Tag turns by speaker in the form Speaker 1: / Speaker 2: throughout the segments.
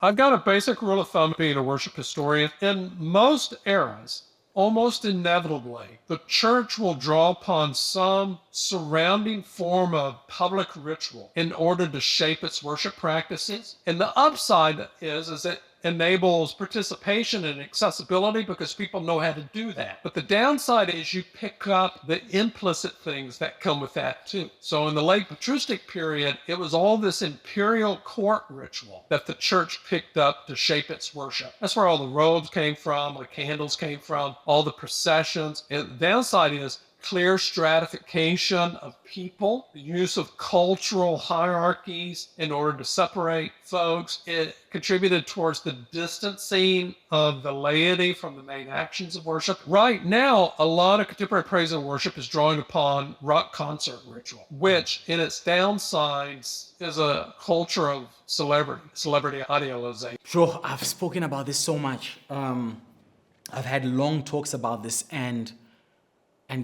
Speaker 1: I've got a basic rule of thumb being a worship historian. In most eras, almost inevitably, the church will draw upon some surrounding form of public ritual in order to shape its worship practices. And the upside is it enables participation and accessibility because people know how to do that. But the downside is you pick up the implicit things that come with that too. So in the late patristic period, it was all this imperial court ritual that the church picked up to shape its worship. That's where all the robes came from, the candles came from, all the processions. And the downside is clear stratification of people, the use of cultural hierarchies in order to separate folks. It contributed towards the distancing of the laity from the main actions of worship. Right now, a lot of contemporary praise and worship is drawing upon rock concert ritual, which in its downsides is a culture of celebrity idealization.
Speaker 2: Bro, I've spoken about this so much. I've had long talks about this, and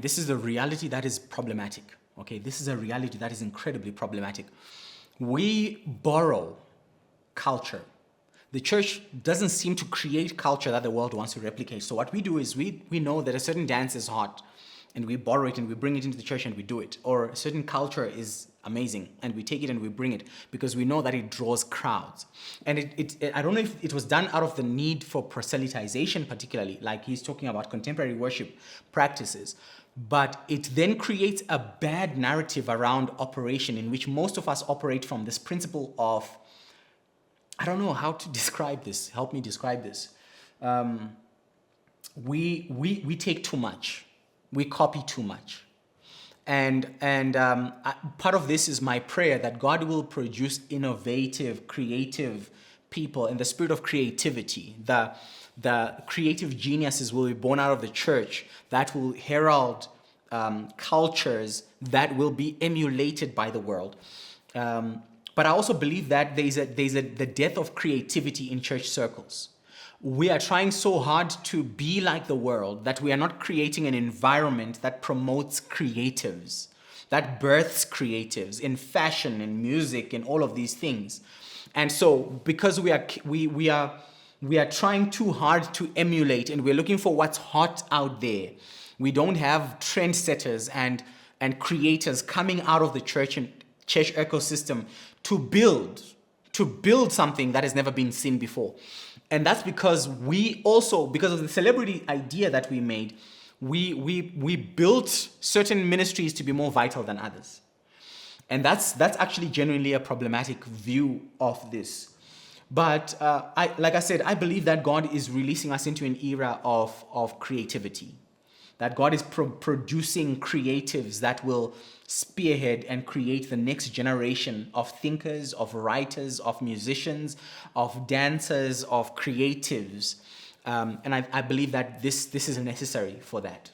Speaker 2: this is a reality that is problematic. Okay, this is a reality that is incredibly problematic. We borrow culture. The church doesn't seem to create culture that the world wants to replicate. So what we do is we know that a certain dance is hot, and we borrow it and we bring it into the church and we do it. Or a certain culture is amazing and we take it and we bring it because we know that it draws crowds. And I don't know if it was done out of the need for proselytization particularly, like he's talking about contemporary worship practices, but it then creates a bad narrative around operation in which most of us operate from this principle of, I don't know how to describe this. Help me describe this. We take too much. We copy too much. And part of this is my prayer that God will produce innovative, creative people in the spirit of creativity. The creative geniuses will be born out of the church that will herald cultures that will be emulated by the world. But I also believe that there's the death of creativity in church circles. We are trying so hard to be like the world that we are not creating an environment that promotes creatives, that births creatives in fashion, in music, in all of these things. And so because we are trying too hard to emulate and we're looking for what's hot out there, we don't have trendsetters and creators coming out of the church and church ecosystem to build something that has never been seen before. And that's because because of the celebrity idea that we made, we built certain ministries to be more vital than others. And that's actually genuinely a problematic view of this. But like I said, I believe that God is releasing us into an era of creativity. That God is producing creatives that will spearhead and create the next generation of thinkers, of writers, of musicians, of dancers, of creatives. And I believe that this is necessary for that.